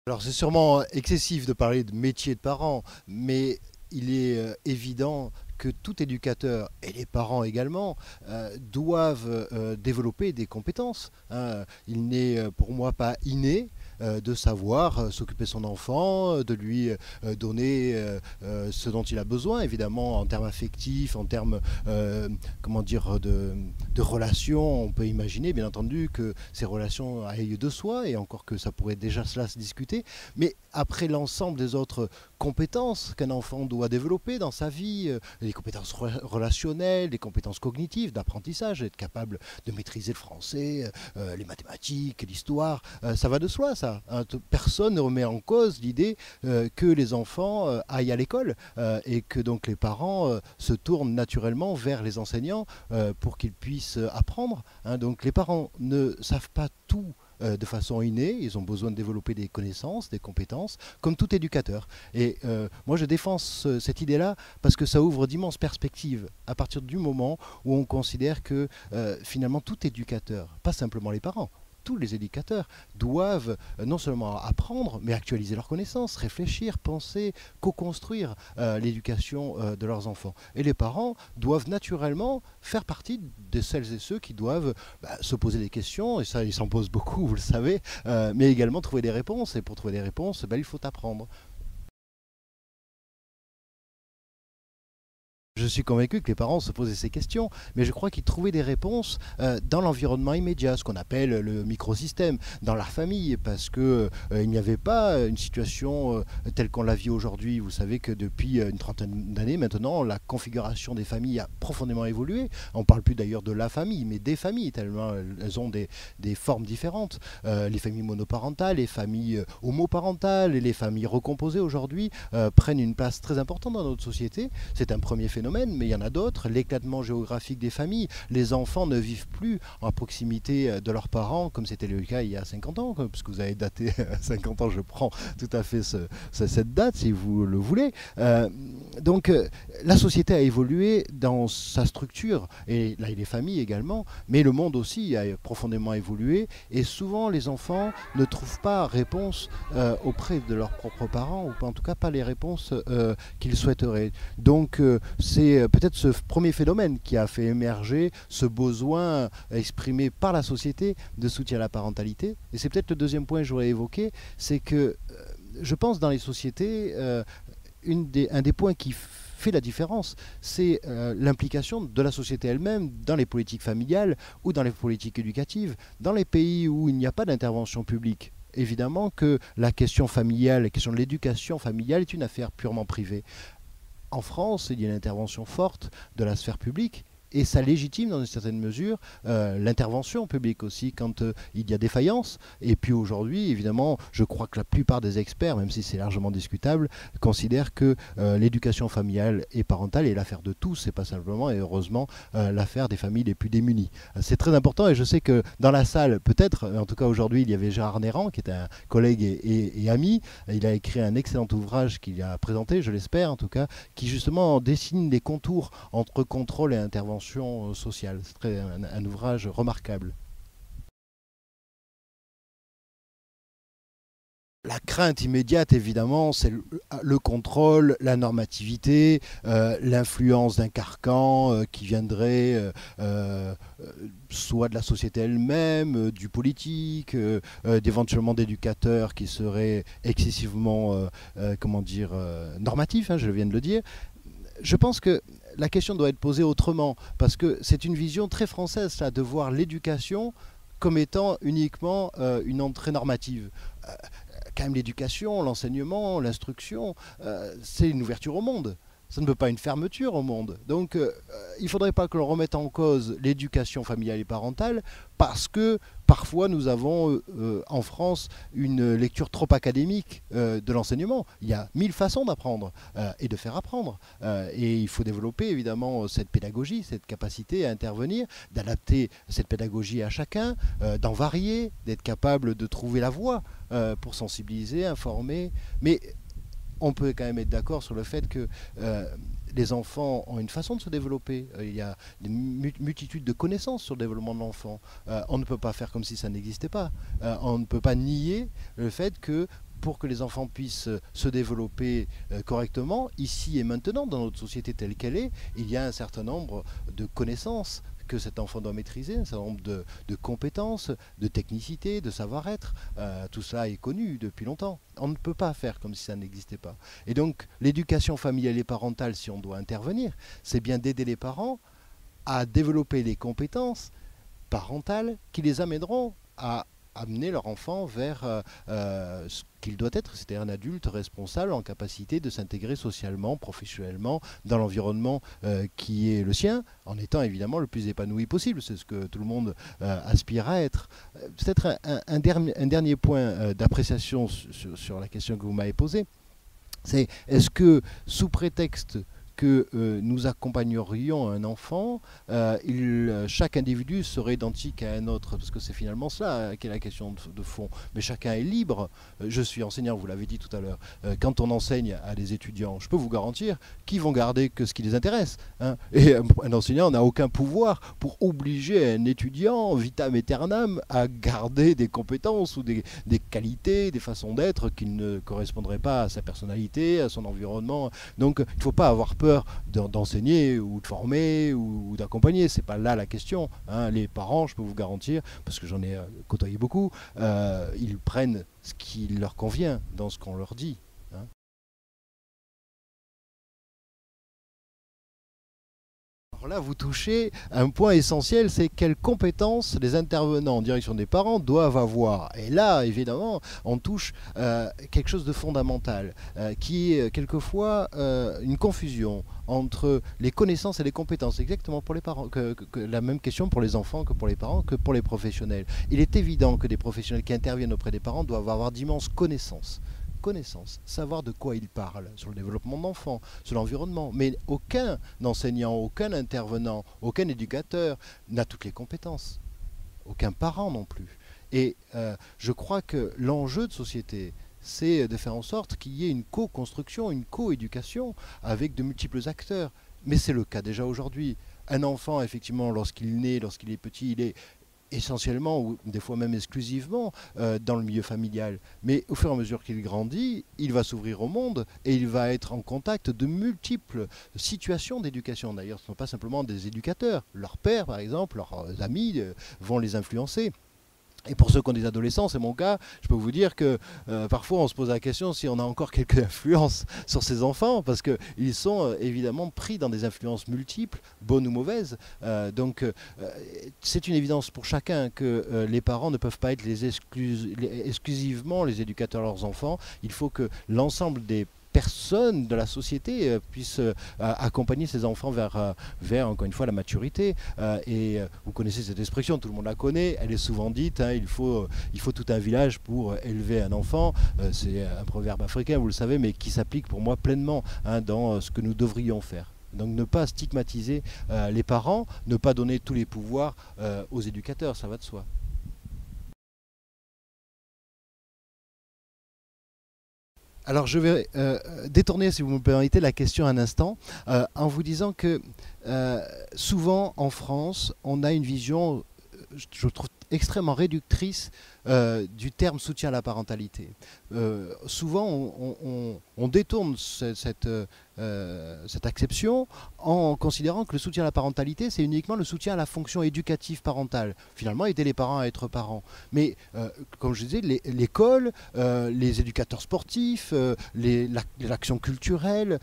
Alors c'est sûrement excessif de parler de métier de parent, mais il est évident que tout éducateur, et les parents également, doivent développer des compétences, hein. Il n'est pour moi pas inné de savoir s'occuper de son enfant, de lui donner ce dont il a besoin, évidemment en termes affectifs, en termes comment dire, de relations. On peut imaginer bien entendu que ces relations aillent de soi, et encore que ça pourrait déjà cela se discuter, mais après l'ensemble des autres compétences qu'un enfant doit développer dans sa vie, les compétences relationnelles, les compétences cognitives, d'apprentissage, être capable de maîtriser le français, les mathématiques, l'histoire, ça va de soi ça, hein. Personne ne remet en cause l'idée que les enfants aillent à l'école et que donc les parents se tournent naturellement vers les enseignants pour qu'ils puissent apprendre, hein. Donc les parents ne savent pas tout de façon innée, ils ont besoin de développer des connaissances, des compétences, comme tout éducateur. Et moi je défends cette idée-là parce que ça ouvre d'immenses perspectives à partir du moment où on considère que finalement tout éducateur, pas simplement les parents, tous les éducateurs doivent non seulement apprendre, mais actualiser leurs connaissances, réfléchir, penser, co-construire l'éducation de leurs enfants. Et les parents doivent naturellement faire partie de celles et ceux qui doivent se poser des questions, et ça ils s'en posent beaucoup, vous le savez, mais également trouver des réponses. Et pour trouver des réponses, il faut apprendre. Je suis convaincu que les parents se posaient ces questions, mais je crois qu'ils trouvaient des réponses dans l'environnement immédiat, ce qu'on appelle le microsystème, dans la famille, parce que il n'y avait pas une situation telle qu'on la vit aujourd'hui. Vous savez que depuis une trentaine d'années maintenant, la configuration des familles a profondément évolué. On ne parle plus d'ailleurs de la famille, mais des familles, tellement elles ont des formes différentes. Les familles monoparentales, les familles homoparentales et les familles recomposées aujourd'hui prennent une place très importante dans notre société. C'est un premier phénomène, mais il y en a d'autres. L'éclatement géographique des familles. Les enfants ne vivent plus en proximité de leurs parents, comme c'était le cas il y a 50 ans, puisque vous avez daté 50 ans, je prends tout à fait cette date, si vous le voulez. Donc, la société a évolué dans sa structure, et là, les familles également, mais le monde aussi a profondément évolué, et souvent, les enfants ne trouvent pas réponse auprès de leurs propres parents, ou en tout cas pas les réponses qu'ils souhaiteraient. Donc, c'est peut-être ce premier phénomène qui a fait émerger ce besoin exprimé par la société de soutien à la parentalité. Et c'est peut-être le deuxième point que je voudrais évoquer, c'est que je pense dans les sociétés, un des points qui fait la différence, c'est l'implication de la société elle-même dans les politiques familiales ou dans les politiques éducatives. Dans les pays où il n'y a pas d'intervention publique, évidemment que la question familiale, la question de l'éducation familiale est une affaire purement privée. En France, il y a une intervention forte de la sphère publique, et ça légitime dans une certaine mesure l'intervention publique aussi quand il y a défaillance. Et puis aujourd'hui, évidemment, je crois que la plupart des experts, même si c'est largement discutable, considèrent que l'éducation familiale et parentale est l'affaire de tous, et pas simplement, et heureusement, l'affaire des familles les plus démunies. C'est très important, et je sais que dans la salle, peut-être, en tout cas aujourd'hui, il y avait Gérard Néran, qui est un collègue et ami. Il a écrit un excellent ouvrage qu'il a présenté, je l'espère en tout cas, qui justement dessine les contours entre contrôle et intervention sociale. C'est un ouvrage remarquable. La crainte immédiate, évidemment, c'est le contrôle, la normativité, l'influence d'un carcan qui viendrait soit de la société elle-même, du politique, d'éventuellement d'éducateurs qui seraient excessivement, comment dire, normatifs, hein, je viens de le dire. Je pense que la question doit être posée autrement, parce que c'est une vision très française, ça, de voir l'éducation comme étant uniquement une entrée normative. Quand même, l'éducation, l'enseignement, l'instruction, c'est une ouverture au monde. Ça ne veut pas une fermeture au monde. Donc, il ne faudrait pas que l'on remette en cause l'éducation familiale et parentale, parce que parfois nous avons en France une lecture trop académique de l'enseignement. Il y a mille façons d'apprendre et de faire apprendre. Et il faut développer évidemment cette pédagogie, cette capacité à intervenir, d'adapter cette pédagogie à chacun, d'en varier, d'être capable de trouver la voie pour sensibiliser, informer. Mais on peut quand même être d'accord sur le fait que les enfants ont une façon de se développer. Il y a une multitude de connaissances sur le développement de l'enfant. On ne peut pas faire comme si ça n'existait pas. On ne peut pas nier le fait que pour que les enfants puissent se développer correctement, ici et maintenant, dans notre société telle qu'elle est, il y a un certain nombre de connaissances que cet enfant doit maîtriser, un certain nombre de compétences, de technicité, de savoir-être. Tout ça est connu depuis longtemps. On ne peut pas faire comme si ça n'existait pas. Et donc, l'éducation familiale et parentale, si on doit intervenir, c'est bien d'aider les parents à développer les compétences parentales qui les amèneront à amener leur enfant vers ce qu'il doit être, c'est-à-dire un adulte responsable en capacité de s'intégrer socialement, professionnellement, dans l'environnement qui est le sien, en étant évidemment le plus épanoui possible. C'est ce que tout le monde aspire à être. Peut-être un dernier point d'appréciation sur la question que vous m'avez posée, c'est est-ce que sous prétexte que nous accompagnerions un enfant, chaque individu serait identique à un autre, parce que c'est finalement cela qui est la question de fond. Mais chacun est libre. Je suis enseignant, vous l'avez dit tout à l'heure. Quand on enseigne à des étudiants, je peux vous garantir qu'ils vont garder que ce qui les intéresse. Hein. Et un enseignant n'a aucun pouvoir pour obliger un étudiant, vitam aeternam, à garder des compétences ou des qualités, des façons d'être qui ne correspondraient pas à sa personnalité, à son environnement. Donc il ne faut pas avoir peur d'enseigner ou de former ou d'accompagner, c'est pas là la question. Hein. Les parents, je peux vous garantir, parce que j'en ai côtoyé beaucoup, ils prennent ce qui leur convient dans ce qu'on leur dit. Hein. Alors là, vous touchez un point essentiel, c'est quelles compétences les intervenants en direction des parents doivent avoir. Et là, évidemment, on touche quelque chose de fondamental, qui est quelquefois une confusion entre les connaissances et les compétences. Exactement pour les parents, que la même question pour les enfants que pour les parents, que pour les professionnels. Il est évident que des professionnels qui interviennent auprès des parents doivent avoir d'immenses connaissances, savoir de quoi ils parlent, sur le développement d'enfants, sur l'environnement. Mais aucun enseignant, aucun intervenant, aucun éducateur n'a toutes les compétences. Aucun parent non plus. Et je crois que l'enjeu de société, c'est de faire en sorte qu'il y ait une co-construction, une co-éducation avec de multiples acteurs. Mais c'est le cas déjà aujourd'hui. Un enfant, effectivement, lorsqu'il naît, lorsqu'il est petit, il est essentiellement ou des fois même exclusivement dans le milieu familial. Mais au fur et à mesure qu'il grandit, il va s'ouvrir au monde et il va être en contact de multiples situations d'éducation. D'ailleurs, ce ne sont pas simplement des éducateurs. Leurs pères, par exemple, leurs amis vont les influencer. Et pour ceux qui ont des adolescents, c'est mon cas, je peux vous dire que parfois on se pose la question si on a encore quelques influences sur ces enfants, parce qu'ils sont évidemment pris dans des influences multiples, bonnes ou mauvaises. Donc c'est une évidence pour chacun que les parents ne peuvent pas être exclusivement les éducateurs de leurs enfants. Il faut que l'ensemble des personnes de la société puissent accompagner ces enfants vers, encore une fois, la maturité. Et vous connaissez cette expression, tout le monde la connaît, elle est souvent dite, hein, il faut tout un village pour élever un enfant. C'est un proverbe africain, vous le savez, mais qui s'applique pour moi pleinement hein, dans ce que nous devrions faire. Donc ne pas stigmatiser les parents, ne pas donner tous les pouvoirs aux éducateurs, ça va de soi. Alors je vais détourner, si vous me permettez, la question un instant, en vous disant que souvent en France, on a une vision, je trouve, extrêmement réductrice du terme soutien à la parentalité. Souvent, on détourne cette acception en considérant que le soutien à la parentalité, c'est uniquement le soutien à la fonction éducative parentale. Finalement, aider les parents à être parents. Mais, comme je disais, l'école, les éducateurs sportifs, l'action culturelle,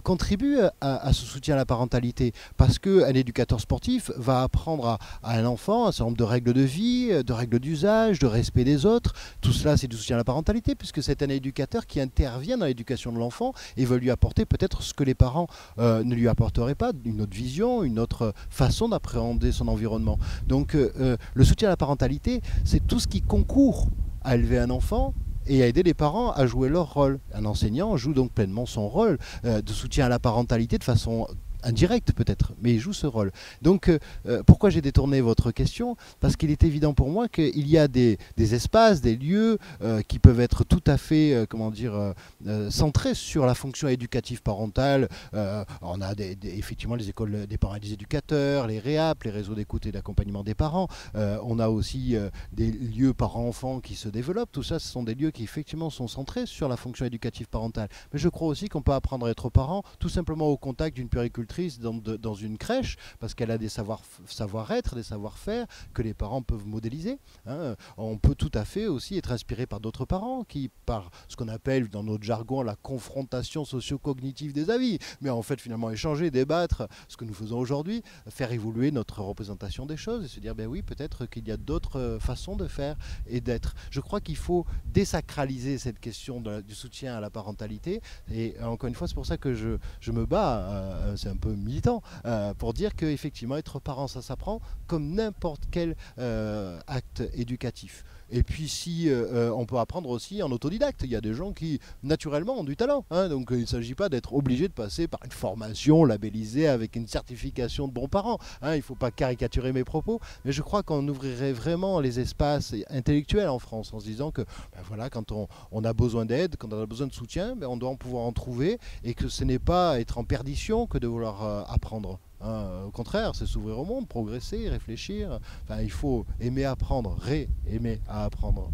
contribue à ce soutien à la parentalité parce qu'un éducateur sportif va apprendre à un enfant un certain nombre de règles de vie, de règles d'usage, de respect des autres. Tout cela, c'est du soutien à la parentalité puisque c'est un éducateur qui intervient dans l'éducation de l'enfant et veut lui apporter peut-être ce que les parents ne lui apporteraient pas, une autre vision, une autre façon d'appréhender son environnement. Donc le soutien à la parentalité, c'est tout ce qui concourt à élever un enfant et à aider les parents à jouer leur rôle. Un enseignant joue donc pleinement son rôle de soutien à la parentalité de façon indirect peut-être, mais il joue ce rôle. Donc pourquoi j'ai détourné votre question? Parce qu'il est évident pour moi qu'il y a des espaces, des lieux qui peuvent être tout à fait, centrés sur la fonction éducative parentale. On a effectivement les écoles des parents et des éducateurs, les REAP, les réseaux d'écoute et d'accompagnement des parents. On a aussi des lieux parents-enfants qui se développent. Tout ça, ce sont des lieux qui effectivement sont centrés sur la fonction éducative parentale. Mais je crois aussi qu'on peut apprendre à être parent tout simplement au contact d'une puéricultrice dans une crèche, parce qu'elle a des savoir-être, des savoir-faire que les parents peuvent modéliser. Hein. On peut tout à fait aussi être inspiré par d'autres parents qui, par ce qu'on appelle dans notre jargon la confrontation socio-cognitive des avis, mais en fait finalement échanger, débattre, ce que nous faisons aujourd'hui, faire évoluer notre représentation des choses et se dire, ben oui, peut-être qu'il y a d'autres façons de faire et d'être. Je crois qu'il faut désacraliser cette question du soutien à la parentalité, et encore une fois, c'est pour ça que je me bats, c'est un peu militant, pour dire qu'effectivement, être parent, ça s'apprend comme n'importe quel acte éducatif. Et puis si on peut apprendre aussi en autodidacte, il y a des gens qui naturellement ont du talent, hein, donc il ne s'agit pas d'être obligé de passer par une formation labellisée avec une certification de bons parents, hein, il ne faut pas caricaturer mes propos, mais je crois qu'on ouvrirait vraiment les espaces intellectuels en France en se disant que ben voilà, quand on a besoin d'aide, quand on a besoin de soutien, ben on doit pouvoir en trouver, et que ce n'est pas être en perdition que de vouloir apprendre. Hein, au contraire, c'est s'ouvrir au monde, progresser, réfléchir. Enfin, il faut aimer apprendre, aimer à apprendre.